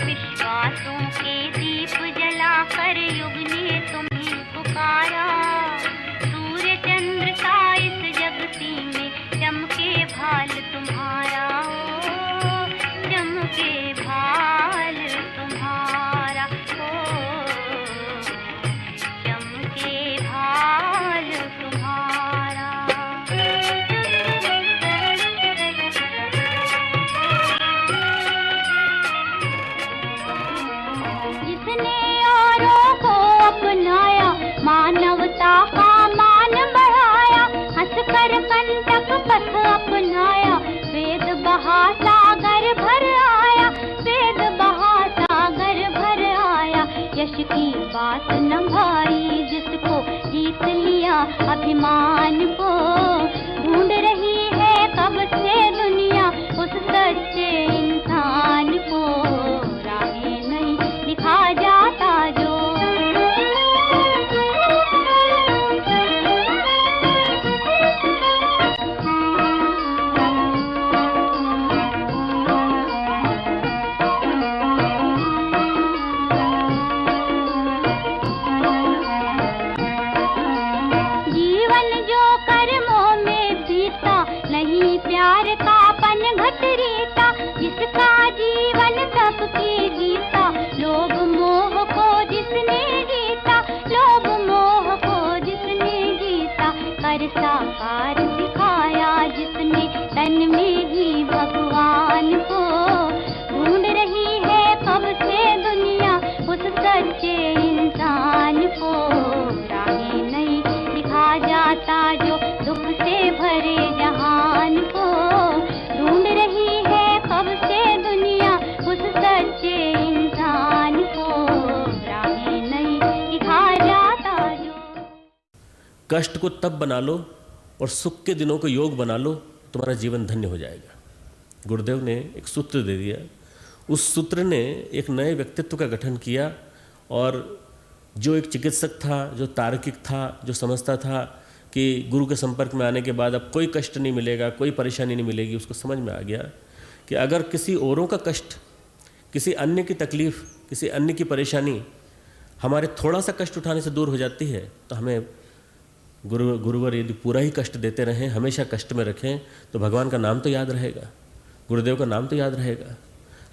विश्वासों के दीप जलाकर युग ने तुम्हें पुकारा। सूर्य चंद्र का इस जगती में चमके भाल तुम्हारा, ओ चमके भाल तुम्हारा, ओ चमके भाल तुम्हारा। जिसने औरों को अपनाया, मानवता का मान बढ़ाया, हंसकर कंटक पथ अपनाया, वेद बहा सागर भर आया, वेद बहा सागर भर आया। यश की बात न भाई जिसको जीत लिया अभिमान को, ढूंढ रही है कब से दुनिया उस सच्चे इंसान को, राहें नहीं दिखा जाता जो। जीवन जो कर्मों में बीता, नहीं प्यार का पन घट रीता, जिसका जीवन सबकी जीता, लोभ मोह को जिसने जीता, लोभ मोह को जिसने जीता, कर साकार दिखाया जिसने तन में ही भगवान को, ढूंढ रही है कब से दुनिया उस सच्चे इंसान को, राहें नहीं दिखा जाता जो दुख से भरे जहान को, ढूंढ रही है कब से दुनिया उस सच्चे इंसान को, राहें नहीं दिखा जाता जो। कष्ट को तब बना लो और सुख के दिनों को योग बना लो, तुम्हारा जीवन धन्य हो जाएगा। गुरुदेव ने एक सूत्र दे दिया, उस सूत्र ने एक नए व्यक्तित्व का गठन किया, और जो एक चिकित्सक था, जो तार्किक था, जो समझता था कि गुरु के संपर्क में आने के बाद अब कोई कष्ट नहीं मिलेगा, कोई परेशानी नहीं मिलेगी, उसको समझ में आ गया कि अगर किसी औरों का कष्ट, किसी अन्य की तकलीफ़, किसी अन्य की परेशानी हमारे थोड़ा सा कष्ट उठाने से दूर हो जाती है, तो हमें गुरुवर यदि पूरा ही कष्ट देते रहें, हमेशा कष्ट में रखें, तो भगवान का नाम तो याद रहेगा, गुरुदेव का नाम तो याद रहेगा,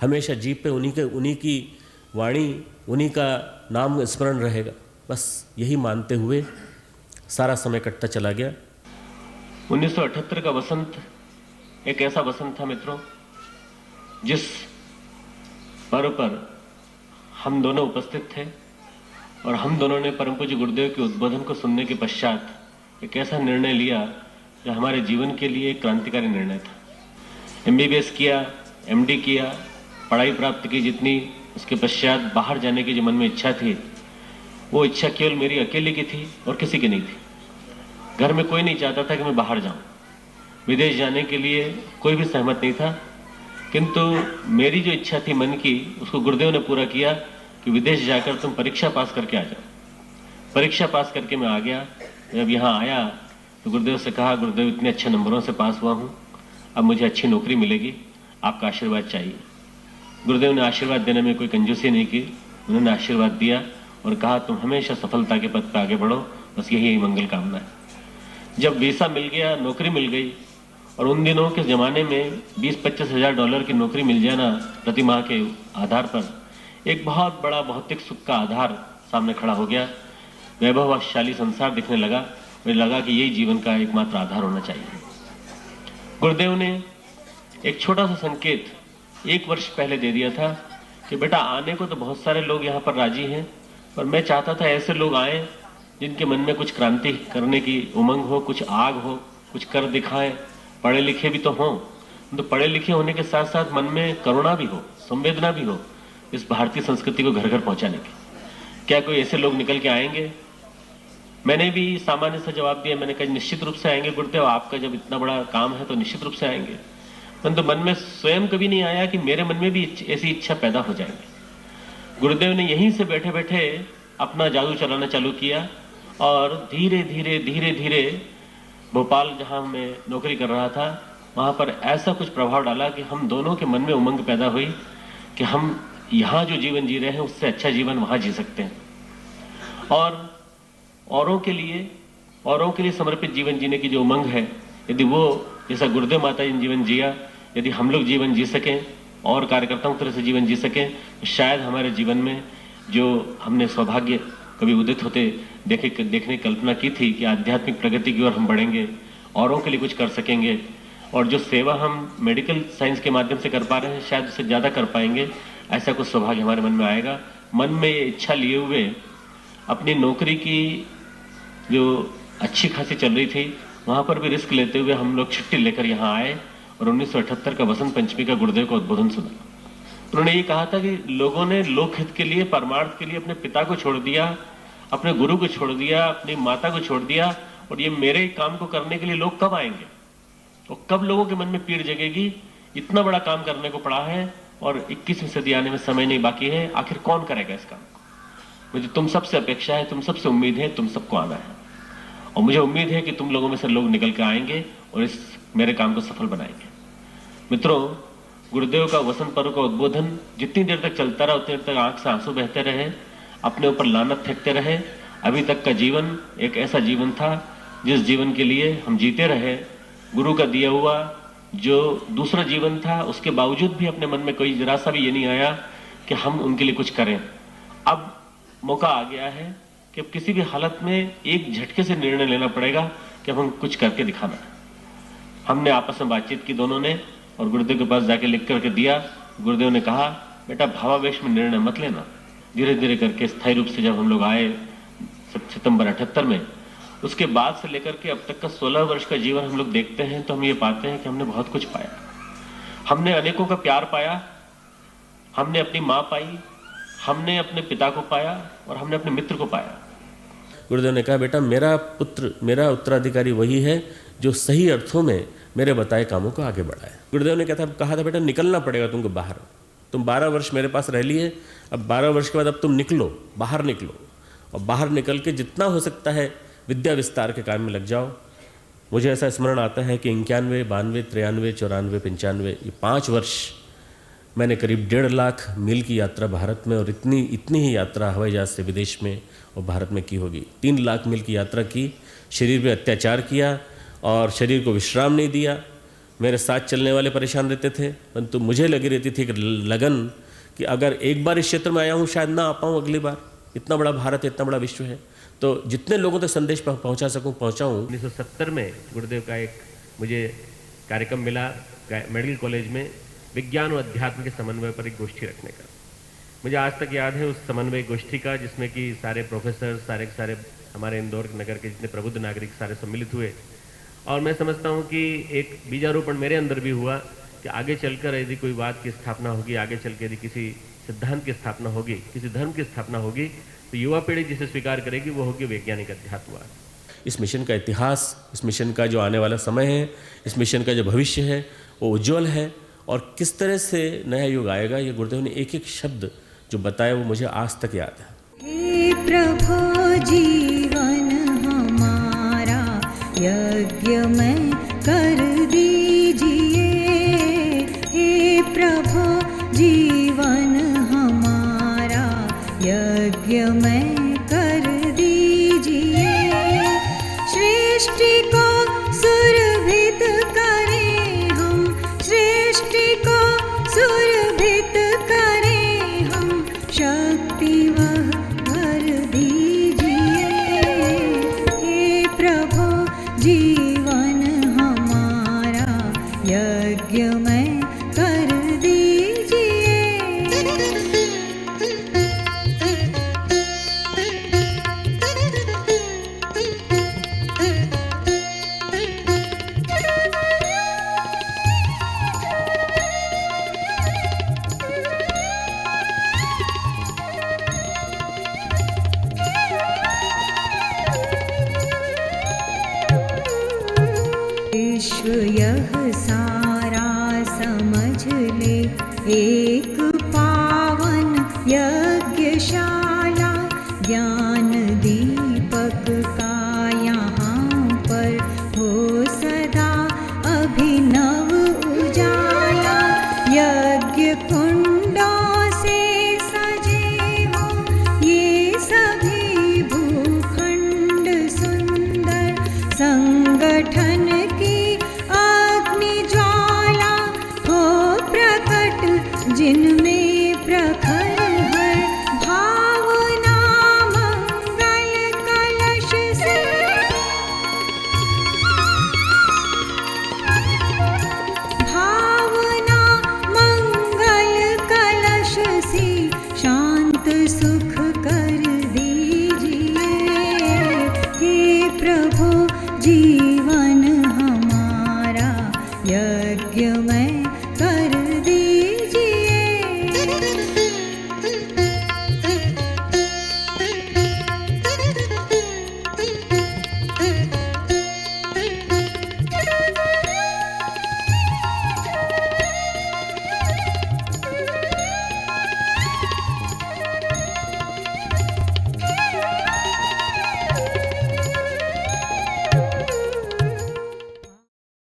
हमेशा जीभ पे उन्हीं की वाणी, उन्हीं का नाम स्मरण रहेगा। बस यही मानते हुए सारा समय कटता चला गया। 1978 का वसंत एक ऐसा वसंत था मित्रों, जिस पर्व पर हम दोनों उपस्थित थे, और हम दोनों ने परम पूज्य गुरुदेव के उद्बोधन को सुनने के पश्चात एक ऐसा निर्णय लिया जो हमारे जीवन के लिए एक क्रांतिकारी निर्णय था। MBBS किया, MD किया, पढ़ाई प्राप्त की जितनी, उसके पश्चात बाहर जाने की जो मन में इच्छा थी, वो इच्छा केवल मेरी अकेले की थी और किसी की नहीं थी। घर में कोई नहीं चाहता था कि मैं बाहर जाऊं, विदेश जाने के लिए कोई भी सहमत नहीं था, किंतु मेरी जो इच्छा थी मन की, उसको गुरुदेव ने पूरा किया कि विदेश जाकर तुम परीक्षा पास करके आ जाओ। परीक्षा पास करके मैं आ गया। जब यहाँ आया तो गुरुदेव से कहा, गुरुदेव इतने अच्छे नंबरों से पास हुआ हूँ, अब मुझे अच्छी नौकरी मिलेगी, आपका आशीर्वाद चाहिए। गुरुदेव ने आशीर्वाद देने में कोई कंजूसी नहीं की, उन्होंने आशीर्वाद दिया और कहा तुम हमेशा सफलता के पथ पर आगे बढ़ो, बस यही मंगल कामना है। जब वीसा मिल गया, नौकरी मिल गई, और उन दिनों के ज़माने में 20-25 हज़ार डॉलर की नौकरी मिल जाना प्रति माह के आधार पर एक बहुत बड़ा भौतिक सुख का आधार सामने खड़ा हो गया। वैभवशाली संसार दिखने लगा। मुझे लगा कि यही जीवन का एकमात्र आधार होना चाहिए। गुरुदेव ने एक छोटा सा संकेत 1 वर्ष पहले दे दिया था कि बेटा आने को तो बहुत सारे लोग यहाँ पर राजी हैं, पर मैं चाहता था ऐसे लोग आए जिनके मन में कुछ क्रांति करने की उमंग हो, कुछ आग हो, कुछ कर दिखाएं, पढ़े लिखे भी तो हों, तो पढ़े लिखे होने के साथ साथ मन में करुणा भी हो, संवेदना भी हो इस भारतीय संस्कृति को घर घर पहुंचाने की। क्या कोई ऐसे लोग निकल के आएंगे? मैंने भी सामान्य सा जवाब दिया। मैंने कहा निश्चित रूप से आएंगे गुरुदेव, आपका जब इतना बड़ा काम है तो निश्चित रूप से आएंगे। परंतु मन में स्वयं कभी नहीं आया कि मेरे मन में भी ऐसी इच्छा पैदा हो जाएगी। गुरुदेव ने यहीं से बैठे बैठे अपना जादू चलाना चालू किया और धीरे धीरे धीरे धीरे भोपाल जहां मैं नौकरी कर रहा था, वहां पर ऐसा कुछ प्रभाव डाला कि हम दोनों के मन में उमंग पैदा हुई कि हम यहाँ जो जीवन जी रहे हैं उससे अच्छा जीवन वहां जी सकते हैं, और औरों के लिए समर्पित जीवन जीने की जो उमंग है, यदि वो जैसा गुरुदेव माता जी ने जीवन जिया, यदि हम लोग जीवन जी सकें और कार्यकर्ताओं की तरह से जीवन जी सकें, तो शायद हमारे जीवन में जो हमने सौभाग्य कभी उदित होते देखने की कल्पना की थी कि आध्यात्मिक प्रगति की ओर हम बढ़ेंगे, औरों के लिए कुछ कर सकेंगे, और जो सेवा हम मेडिकल साइंस के माध्यम से कर पा रहे हैं शायद उससे ज़्यादा कर पाएंगे, ऐसा कुछ सौभाग्य हमारे मन में आएगा। मन में ये इच्छा लिए हुए अपनी नौकरी की जो अच्छी खासी चल रही थी वहाँ पर भी रिस्क लेते हुए हम लोग छुट्टी लेकर यहाँ आए और 1978 का वसंत पंचमी का गुरुदेव का उद्बोधन सुना। उन्होंने ये कहा था कि लोगों ने लोकहित के लिए, परमार्थ के लिए अपने पिता को छोड़ दिया, अपने गुरु को छोड़ दिया, अपनी माता को छोड़ दिया, और ये मेरे काम को करने के लिए लोग कब आएंगे, तो कब लोगों के मन में पीड़ जगेगी, इतना बड़ा काम करने को पड़ा है और 21वीं सदी आने में समय नहीं बाकी है, आखिर कौन करेगा इस काम को। मुझे तुम सबसे अपेक्षा है, तुम सबसे उम्मीद है, तुम सबको आना है, और मुझे उम्मीद है कि तुम लोगों में से लोग निकल के आएंगे और इस मेरे काम को सफल बनाएंगे। मित्रों, गुरुदेव का वसंत पर्व का उद्बोधन जितनी देर तक चलता रहा उतनी देर तक आंख से आंसू बहते रहे, अपने ऊपर लानत फेंकते रहे। अभी तक का जीवन एक ऐसा जीवन था जिस जीवन के लिए हम जीते रहे, गुरु का दिया हुआ जो दूसरा जीवन था, उसके बावजूद भी अपने मन में कोई जरा सा भी ये नहीं आया कि हम उनके लिए कुछ करें। अब मौका आ गया है कि अब किसी भी हालत में एक झटके से निर्णय लेना पड़ेगा कि अब हम कुछ करके दिखाना है। हमने आपस में बातचीत की दोनों ने, और गुरुदेव के पास जाके लिख करके दिया। गुरुदेव ने कहा, बेटा भावावेश में निर्णय मत लेना, धीरे धीरे करके स्थायी रूप से जब हम लोग आए सितंबर 78 में, उसके बाद से लेकर के अब तक का 16 वर्ष का जीवन हम लोग देखते हैं तो हम ये पाते हैं कि हमने बहुत कुछ पाया। हमने अनेकों का प्यार पाया, हमने अपनी माँ पाई, हमने अपने पिता को पाया और हमने अपने मित्र को पाया। गुरुदेव ने कहा, बेटा मेरा पुत्र, मेरा उत्तराधिकारी वही है जो सही अर्थों में मेरे बताए कामों को आगे बढ़ाए। गुरुदेव ने कहा था बेटा निकलना पड़ेगा तुमको बाहर, तुम 12 वर्ष मेरे पास रह लिए, अब 12 वर्ष के बाद अब तुम निकलो, बाहर निकलो, और बाहर निकल के जितना हो सकता है विद्या विस्तार के काम में लग जाओ। मुझे ऐसा स्मरण आता है कि 91, 92, 93, 94, 95 ये 5 वर्ष मैंने करीब 1.5 लाख मील की यात्रा भारत में, और इतनी ही यात्रा हवाई जहाज से विदेश में और भारत में की होगी। 3 लाख मील की यात्रा की, शरीर पे अत्याचार किया और शरीर को विश्राम नहीं दिया। मेरे साथ चलने वाले परेशान रहते थे, परंतु मुझे लगी रहती थी कि लगन कि अगर एक बार इस क्षेत्र में आया हूँ शायद ना आ पाऊँ अगली बार। इतना बड़ा भारत है, इतना बड़ा विश्व है, तो जितने लोगों तक संदेश पहुँचा सकूँ पहुँचाऊँ। 1970 में गुरुदेव का एक मुझे कार्यक्रम मिला मेडिकल कॉलेज में, विज्ञान और अध्यात्म के समन्वय पर एक गोष्ठी रखने का। मुझे आज तक याद है उस समन्वय गोष्ठी का, जिसमें कि सारे प्रोफेसर, सारे हमारे इंदौर नगर के जितने प्रबुद्ध नागरिक सारे सम्मिलित हुए, और मैं समझता हूँ कि एक बीजारोपण मेरे अंदर भी हुआ कि आगे चलकर यदि कोई बात की स्थापना होगी, आगे चल के यदि किसी सिद्धांत की स्थापना होगी, किसी धर्म की स्थापना होगी, तो युवा पीढ़ी जिसे स्वीकार करेगी वो होगी वैज्ञानिक अध्यात्मवाद। इस मिशन का इतिहास, इस मिशन का जो आने वाला समय है, इस मिशन का जो भविष्य है वो उज्जवल है, और किस तरह से नया युग आएगा ये गुरुदेव ने एक एक शब्द जो बताया वो मुझे आज तक याद है। हे प्रभु जीवन हमारा यज्ञ में कर दीजिए, हे प्रभु जीवन हमारा यज्ञ में कर दीजिए। सृष्टि को सुरभित करें हम, सृष्टि को सुरभित करें हम, शक्ति वह भर दीजिए। हे प्रभु जीवन हमारा यज्ञ में कर दीजिए। विश्व यह सारा समझ ले एक पावन यज्ञशाला, ज्ञान दीपक का यहाँ पर हो अभिनव उजाला यज्ञ कुंडों से सजे हो ये सभी भूखंड सुंदर संगठन की अग्नि ज्वाला हो प्रकट जिनमें प्रखर हर भावना मंगल कलश से भावना मंगल कलश से शांत सुख कर दीजिए हे प्रभु जीवन हमारा यज्ञमय